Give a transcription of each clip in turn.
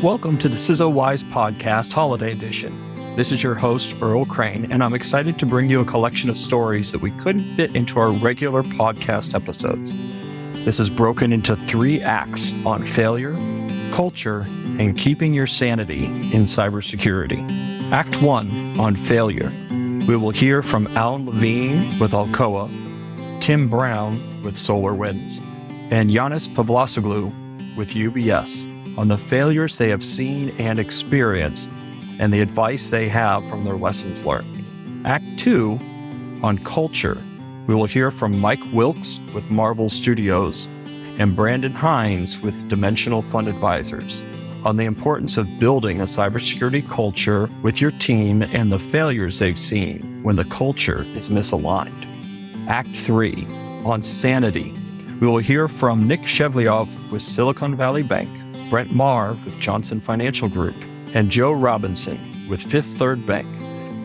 Welcome to the CISOWise podcast holiday edition. This is your host, Earl Crane, and I'm excited to bring you a collection of stories that we couldn't fit into our regular podcast episodes. This is broken into 3 acts on failure, culture, and keeping your sanity in cybersecurity. Act 1 on failure. We will hear from Alan Levine with Alcoa, Tim Brown with SolarWinds, and Yiannis Pavlosoglou with UBS on the failures they have seen and experienced and the advice they have from their lessons learned. Act 2 on culture. We will hear from Mike Wilkes with Marvel Studios and Brandon Hines with Dimensional Fund Advisors on the importance of building a cybersecurity culture with your team and the failures they've seen when the culture is misaligned. Act 3 on sanity. We will hear from Nick Shevelyov with Silicon Valley Bank, Brent Maher with Johnson Financial Group, and Joe Robinson with Fifth Third Bank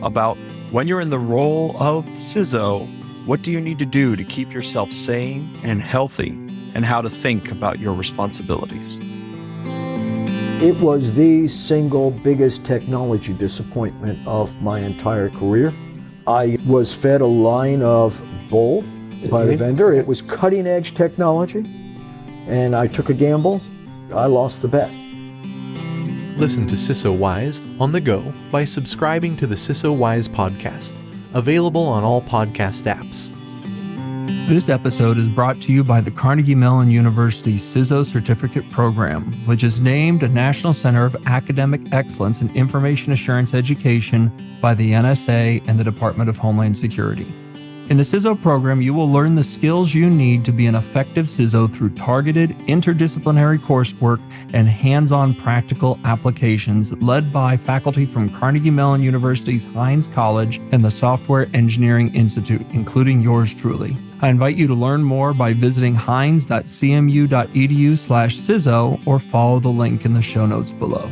about when you're in the role of CISO, what do you need to do to keep yourself sane and healthy, and how to think about your responsibilities. It was the single biggest technology disappointment of my entire career. I was fed a line of bull by the vendor. It was cutting edge technology, and I took a gamble. I lost the bet. Listen to CISOWise on the go by subscribing to the CISOWise podcast, available on all podcast apps. This episode is brought to you by the Carnegie Mellon University CISO Certificate Program, which is named a National Center of Academic Excellence in Information Assurance Education by the NSA and the Department of Homeland Security. In the CISO program, you will learn the skills you need to be an effective CISO through targeted, interdisciplinary coursework and hands-on practical applications led by faculty from Carnegie Mellon University's Hines College and the Software Engineering Institute, including yours truly. I invite you to learn more by visiting hines.cmu.edu/CISO or follow the link in the show notes below.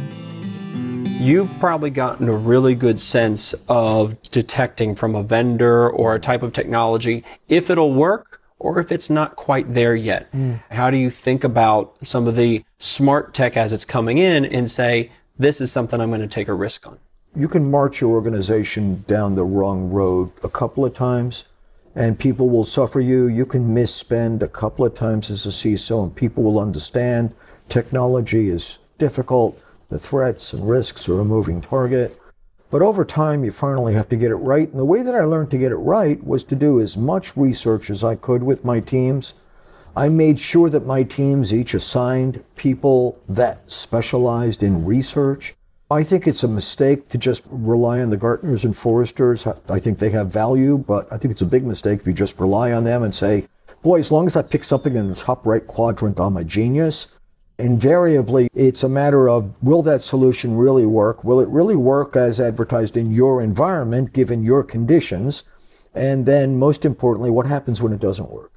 You've probably gotten a really good sense of detecting from a vendor or a type of technology if it'll work or if it's not quite there yet. How do you think about some of the smart tech as it's coming in and say, this is something I'm going to take a risk on? You can march your organization down the wrong road a couple of times, and people will suffer you. You can misspend a couple of times as a CISO, and people will understand technology is difficult. The threats and risks are a moving target. But over time, you finally have to get it right. And the way that I learned to get it right was to do as much research as I could with my teams. I made sure that my teams each assigned people that specialized in research. I think it's a mistake to just rely on the Gartners and Forresters. I think they have value, but I think it's a big mistake if you just rely on them and say, boy, as long as I pick something in the top right quadrant, I'm a genius. Invariably, it's a matter of, will that solution really work? Will it really work as advertised in your environment, given your conditions? And then, most importantly, what happens when it doesn't work?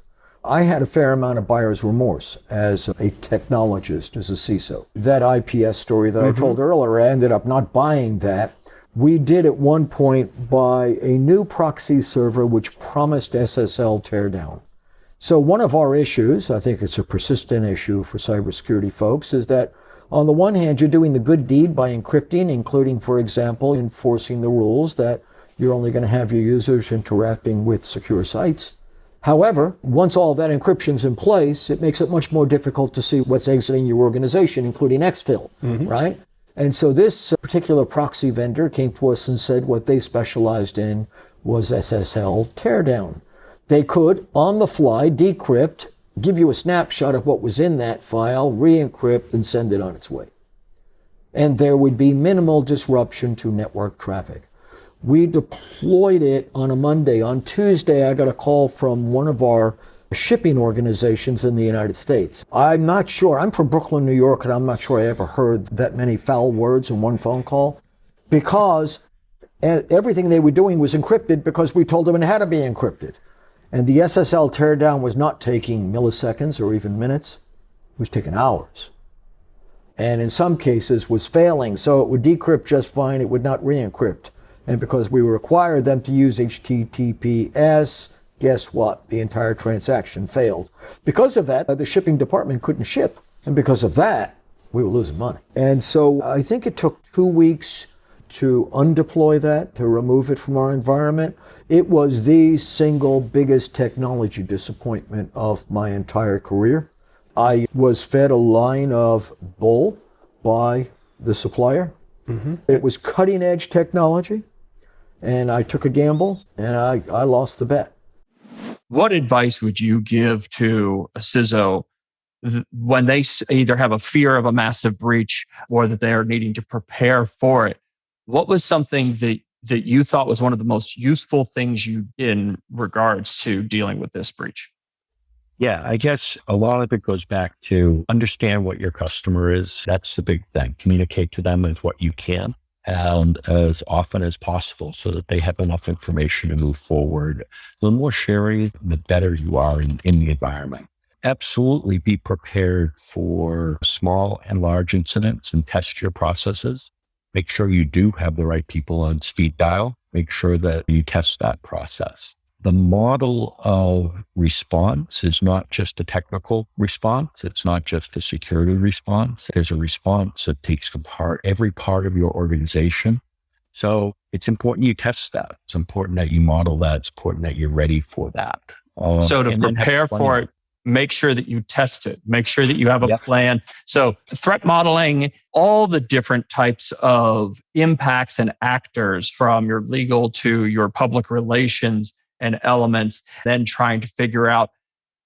I had a fair amount of buyer's remorse as a technologist, as a CISO. That IPS story that I told earlier, I ended up not buying that. We did at one point buy a new proxy server which promised SSL teardown. So one of our issues, I think it's a persistent issue for cybersecurity folks, is that on the one hand, you're doing the good deed by encrypting, including, for example, enforcing the rules that you're only going to have your users interacting with secure sites. However, once all of that encryption's in place, it makes it much more difficult to see what's exiting your organization, including exfil, right? And so this particular proxy vendor came to us and said what they specialized in was SSL teardown. They could, on the fly, decrypt, give you a snapshot of what was in that file, re-encrypt, and send it on its way. And there would be minimal disruption to network traffic. We deployed it on a Monday. On Tuesday, I got a call from one of our shipping organizations in the United States. I'm not sure. I'm from Brooklyn, New York, and I'm not sure I ever heard that many foul words in one phone call, because everything they were doing was encrypted because we told them it had to be encrypted. And the SSL teardown was not taking milliseconds or even minutes. It was taking hours. And in some cases was failing. So it would decrypt just fine. It would not re-encrypt. And because we required them to use HTTPS, guess what? The entire transaction failed. Because of that, the shipping department couldn't ship. And because of that, we were losing money. And so I think it took 2 weeks to undeploy that, to remove it from our environment. It was the single biggest technology disappointment of my entire career. I was fed a line of bull by the supplier. Mm-hmm. It was cutting edge technology, and I took a gamble, and I lost the bet. What advice would you give to a CISO when they either have a fear of a massive breach or that they are needing to prepare for it? What was something that you thought was one of the most useful things you did in regards to dealing with this breach? Yeah, I guess a lot of it goes back to understand what your customer is. That's the big thing. Communicate to them as what you can and as often as possible so that they have enough information to move forward. The more sharing, the better you are in the environment. Absolutely be prepared for small and large incidents and test your processes. Make sure you do have the right people on speed dial. Make sure that you test that process. The model of response is not just a technical response. It's not just a security response. There's a response that takes apart every part of your organization. So it's important you test that. It's important that you model that. It's important that you're ready for that. So to prepare for it, make sure that you test it. Make sure that you have a plan. So threat modeling, all the different types of impacts and actors from your legal to your public relations and elements, then trying to figure out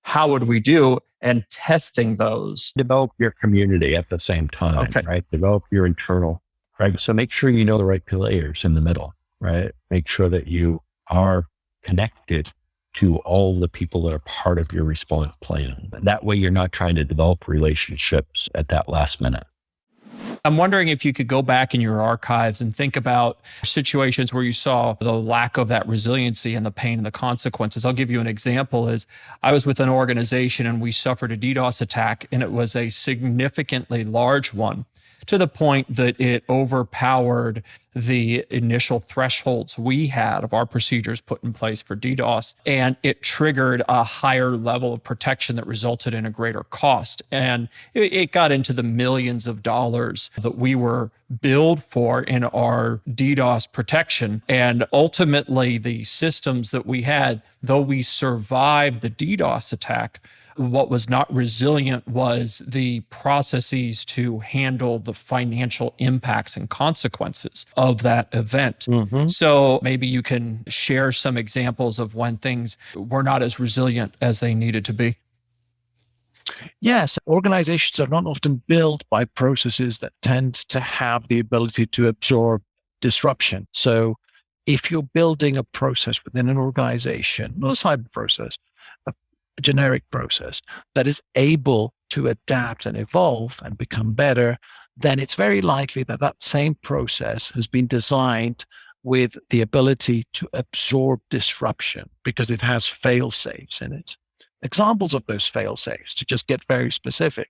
how would we do and testing those. Develop your community at the same time, right? Develop your internal, right? So make sure you know the right players in the middle, right? Make sure that you are connected to all the people that are part of your response plan. That way you're not trying to develop relationships at that last minute. I'm wondering if you could go back in your archives and think about situations where you saw the lack of that resiliency and the pain and the consequences. I'll give you an example. Is I was with an organization and we suffered a DDoS attack, and it was a significantly large one, to the point that it overpowered the initial thresholds we had of our procedures put in place for DDoS. And it triggered a higher level of protection that resulted in a greater cost. And it got into the millions of dollars that we were billed for in our DDoS protection. And ultimately, the systems that we had, though we survived the DDoS attack, what was not resilient was the processes to handle the financial impacts and consequences of that event. Mm-hmm. So maybe you can share some examples of when things were not as resilient as they needed to be. Yes, organizations are not often built by processes that tend to have the ability to absorb disruption. So if you're building a process within an organization, not a cyber process, a generic process that is able to adapt and evolve and become better, then it's very likely that that same process has been designed with the ability to absorb disruption because it has fail-safes in it. Examples of those fail-safes, to just get very specific.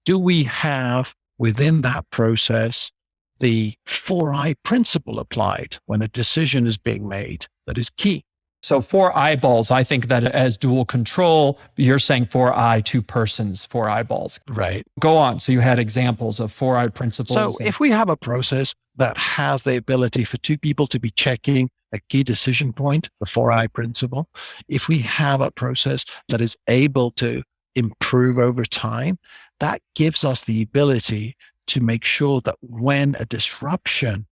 Do we have within that process the 4I principle applied when a decision is being made that is key? So 4 eyeballs, I think that as dual control, you're saying 4I, 2 persons, 4 eyeballs. Right. Go on. So you had examples of 4I principles. So if we have a process that has the ability for 2 people to be checking a key decision point, the 4I principle, if we have a process that is able to improve over time, that gives us the ability to make sure that when a disruption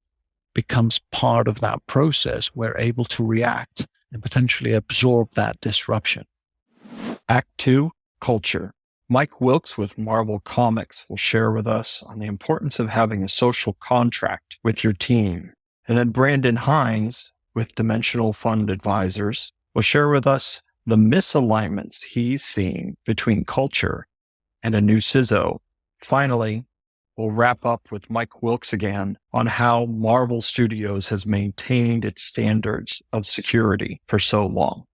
becomes part of that process, we're able to react and potentially absorb that disruption. Act 2, culture. Mike Wilkes with Marvel Comics will share with us on the importance of having a social contract with your team. And then Brandon Hines with Dimensional Fund Advisors will share with us the misalignments he's seeing between culture and a new CISO. Finally, we'll wrap up with Mike Wilkes again on how Marvel Studios has maintained its standards of security for so long.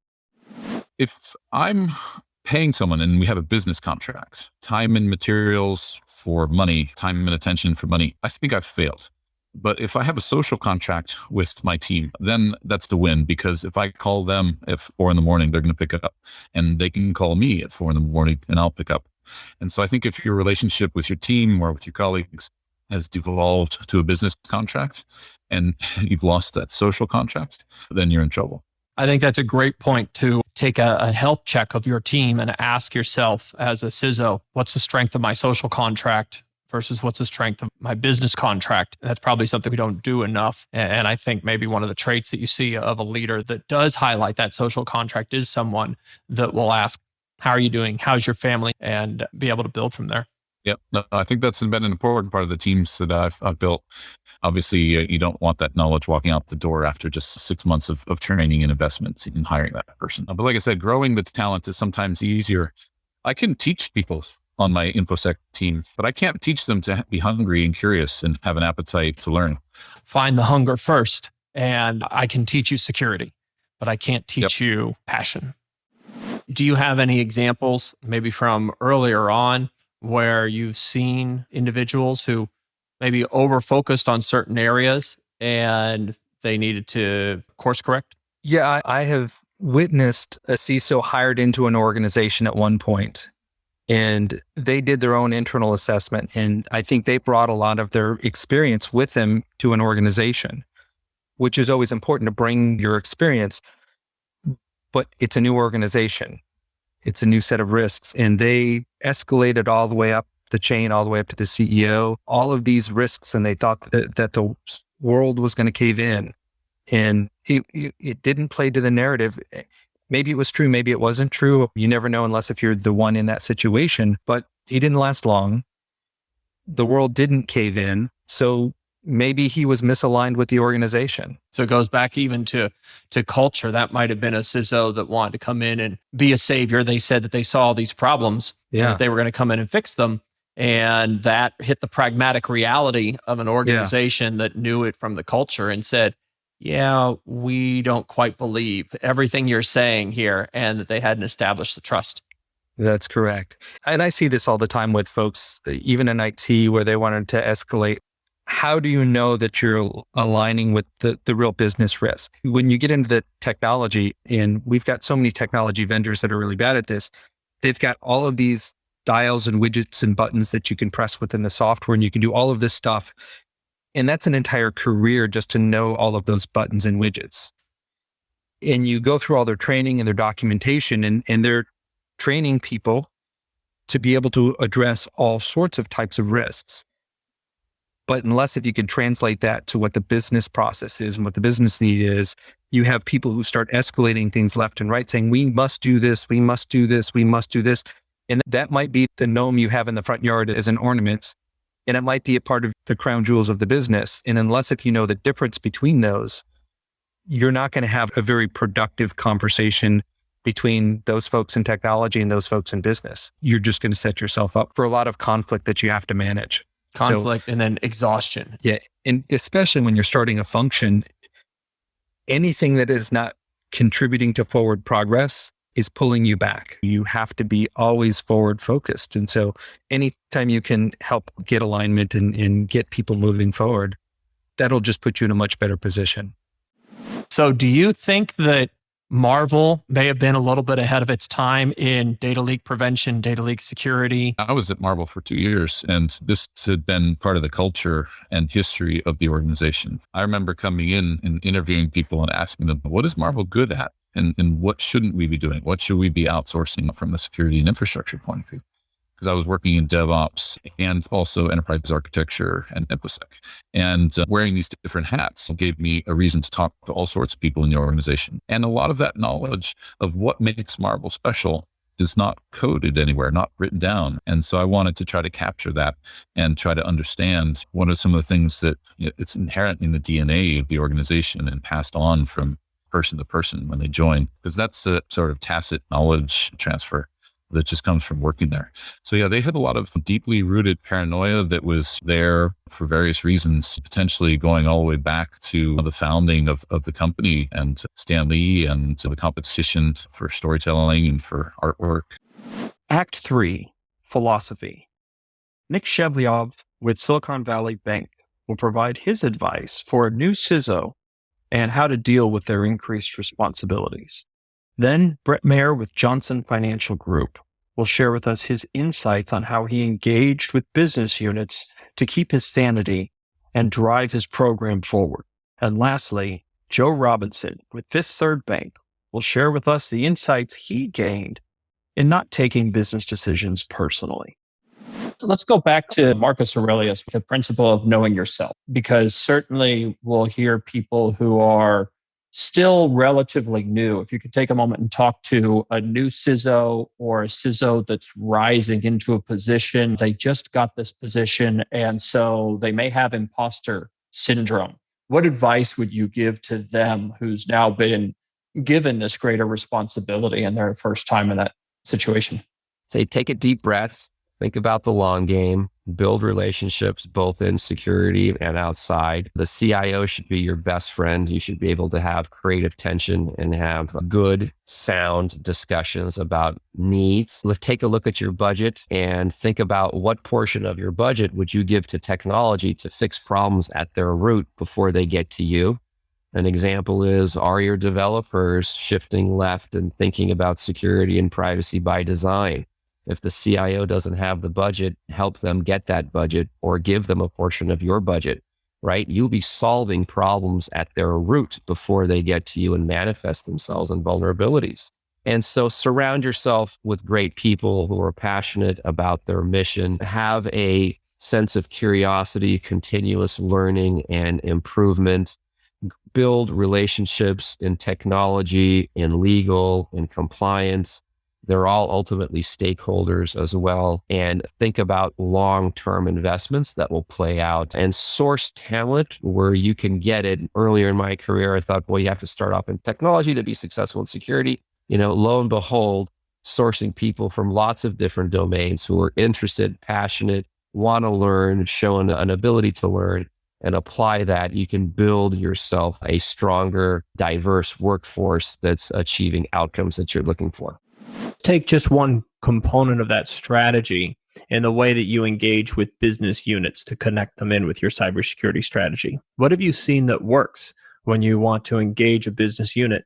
If I'm paying someone and we have a business contract, time and materials for money, time and attention for money, I think I've failed. But if I have a social contract with my team, then that's the win, because if I call them at 4 a.m, they're going to pick up, and they can call me at 4 a.m. and I'll pick up. And so I think if your relationship with your team or with your colleagues has devolved to a business contract and you've lost that social contract, then you're in trouble. I think that's a great point to take a health check of your team and ask yourself as a CISO, what's the strength of my social contract versus what's the strength of my business contract? That's probably something we don't do enough. And I think maybe one of the traits that you see of a leader that does highlight that social contract is someone that will ask, how are you doing? How's your family? And be able to build from there. Yep. No, I think that's been an important part of the teams that I've built. Obviously, you don't want that knowledge walking out the door after just 6 months of training and investments in hiring that person. But like I said, growing the talent is sometimes easier. I can teach people on my InfoSec team, but I can't teach them to be hungry and curious and have an appetite to learn. Find the hunger first. And I can teach you security, but I can't teach you passion. Do you have any examples, maybe from earlier on, where you've seen individuals who maybe over-focused on certain areas and they needed to course correct? Yeah, I have witnessed a CISO hired into an organization at one point, and they did their own internal assessment. And I think they brought a lot of their experience with them to an organization, which is always important to bring your experience. But it's a new organization. It's a new set of risks. And they escalated all the way up the chain, all the way up to the CEO, all of these risks. And they thought that the world was going to cave in. And it didn't play to the narrative. Maybe it was true, maybe it wasn't true. You never know unless if you're the one in that situation. But he didn't last long. The world didn't cave in. So maybe he was misaligned with the organization. So it goes back even to culture. That might have been a CISO that wanted to come in and be a savior. They said that they saw these problems, and that they were going to come in and fix them. And that hit the pragmatic reality of an organization that knew it from the culture and said, yeah, we don't quite believe everything you're saying here, and that they hadn't established the trust. That's correct. And I see this all the time with folks, even in IT, where they wanted to escalate. How do you know that you're aligning with the real business risk? When you get into the technology, and we've got so many technology vendors that are really bad at this, they've got all of these dials and widgets and buttons that you can press within the software, and you can do all of this stuff. And that's an entire career just to know all of those buttons and widgets. And you go through all their training and their documentation, and they're training people to be able to address all sorts of types of risks. But unless if you can translate that to what the business process is and what the business need is, you have people who start escalating things left and right, saying, we must do this, we must do this, we must do this. And that might be the gnome you have in the front yard as an ornament. And it might be a part of the crown jewels of the business. And unless if you know the difference between those, you're not going to have a very productive conversation between those folks in technology and those folks in business. You're just going to set yourself up for a lot of conflict that you have to manage. Conflict and then exhaustion. Yeah. And especially when you're starting a function, anything that is not contributing to forward progress is pulling you back. You have to be always forward focused. And so anytime you can help get alignment and get people moving forward, that'll just put you in a much better position. So do you think that Marvel may have been a little bit ahead of its time in data leak prevention, data leak security? I was at Marvel for 2 years, and this had been part of the culture and history of the organization. I remember coming in and interviewing people and asking them, what is Marvel good at? And what shouldn't we be doing? What should we be outsourcing from the security and infrastructure point of view? Because I was working in DevOps and also enterprise architecture and InfoSec. And wearing these different hats gave me a reason to talk to all sorts of people in the organization. And a lot of that knowledge of what makes Marvel special is not coded anywhere, not written down. And so I wanted to try to capture that and try to understand what are some of the things that it's inherent in the DNA of the organization and passed on from person to person when they join, because that's a sort of tacit knowledge transfer that just comes from working there. So yeah, they had a lot of deeply rooted paranoia that was there for various reasons, potentially going all the way back to the founding of the company and Stan Lee and the competition for storytelling and for artwork. Act 3, Philosophy. Nick Shevelyov with Silicon Valley Bank will provide his advice for a new CISO and how to deal with their increased responsibilities. Then Brent Maher with Johnson Financial Group will share with us his insights on how he engaged with business units to keep his sanity and drive his program forward. And lastly, Joe Robinson with Fifth Third Bank will share with us the insights he gained in not taking business decisions personally. So let's go back to Marcus Aurelius with the principle of knowing yourself, because certainly we'll hear people who are still relatively new. If you could take a moment and talk to a new CISO or a CISO that's rising into a position, they just got this position, and so they may have imposter syndrome. What advice would you give to them who's now been given this greater responsibility in their first time in that situation? Say, take a deep breath. Think about the long game, build relationships both in security and outside. The CIO should be your best friend. You should be able to have creative tension and have good, sound discussions about needs. Take a look at your budget and think about what portion of your budget would you give to technology to fix problems at their root before they get to you. An example is, are your developers shifting left and thinking about security and privacy by design? If the CIO doesn't have the budget, help them get that budget or give them a portion of your budget, right? You'll be solving problems at their root before they get to you and manifest themselves in vulnerabilities. And so surround yourself with great people who are passionate about their mission, have a sense of curiosity, continuous learning and improvement, build relationships in technology, in legal, in compliance. They're all ultimately stakeholders as well. And think about long-term investments that will play out and source talent where you can get it. Earlier in my career, I thought, well, you have to start off in technology to be successful in security. Lo and behold, sourcing people from lots of different domains who are interested, passionate, want to learn, show an ability to learn and apply that, you can build yourself a stronger, diverse workforce that's achieving outcomes that you're looking for. Take just one component of that strategy and the way that you engage with business units to connect them in with your cybersecurity strategy. What have you seen that works when you want to engage a business unit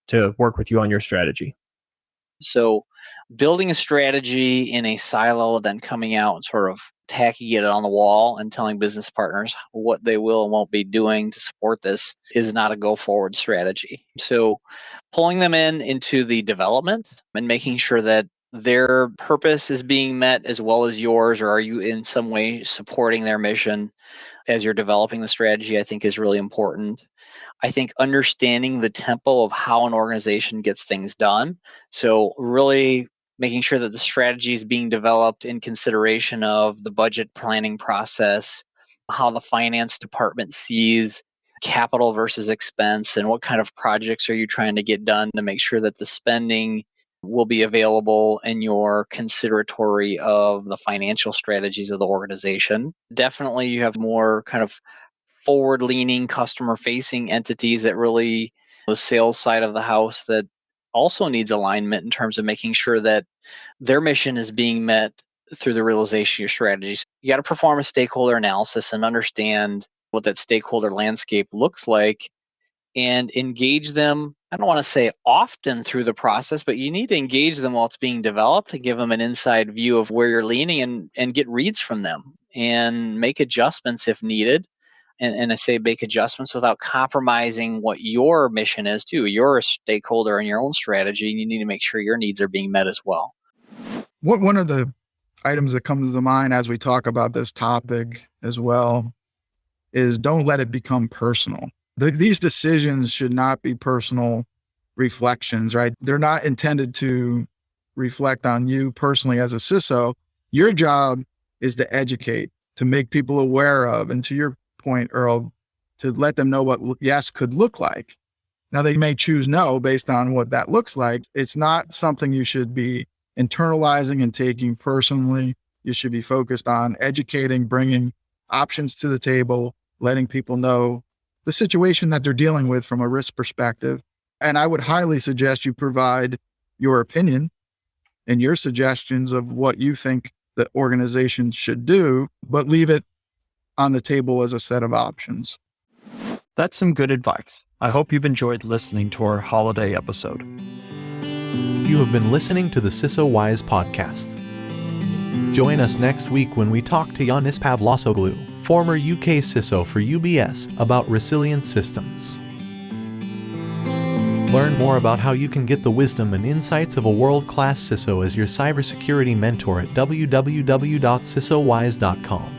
to work with you on your strategy? So building a strategy in a silo, then coming out and sort of tacking it on the wall and telling business partners what they will and won't be doing to support this is not a go-forward strategy. So pulling them into the development and making sure that their purpose is being met as well as yours, or are you in some way supporting their mission as you're developing the strategy, I think is really important. I think understanding the tempo of how an organization gets things done. So really making sure that the strategy is being developed in consideration of the budget planning process, how the finance department sees capital versus expense, and what kind of projects are you trying to get done to make sure that the spending will be available and you're consideratory of the financial strategies of the organization. Definitely you have more kind of forward-leaning, customer-facing entities that really, the sales side of the house, that also needs alignment in terms of making sure that their mission is being met through the realization of your strategies. You got to perform a stakeholder analysis and understand what that stakeholder landscape looks like and engage them. I don't want to say often through the process, but you need to engage them while it's being developed to give them an inside view of where you're leaning and get reads from them and make adjustments if needed. And I say make adjustments without compromising what your mission is too. You're a stakeholder in your own strategy, and you need to make sure your needs are being met as well. One of the items that comes to mind as we talk about this topic as well is don't let it become personal. These decisions should not be personal reflections, right? They're not intended to reflect on you personally as a CISO. Your job is to educate, to make people aware of, and to your point, Earl, to let them know what yes could look like. Now, they may choose no based on what that looks like. It's not something you should be internalizing and taking personally. You should be focused on educating, bringing options to the table, letting people know the situation that they're dealing with from a risk perspective. And I would highly suggest you provide your opinion and your suggestions of what you think the organization should do, but leave it on the table as a set of options. That's some good advice. I hope you've enjoyed listening to our holiday episode. You have been listening to the CISOWise podcast. Join us next week when we talk to Yiannis Pavlosoglou, former UK CISO for UBS, about resilient systems. Learn more about how you can get the wisdom and insights of a world-class CISO as your cybersecurity mentor at www.CISOWise.com.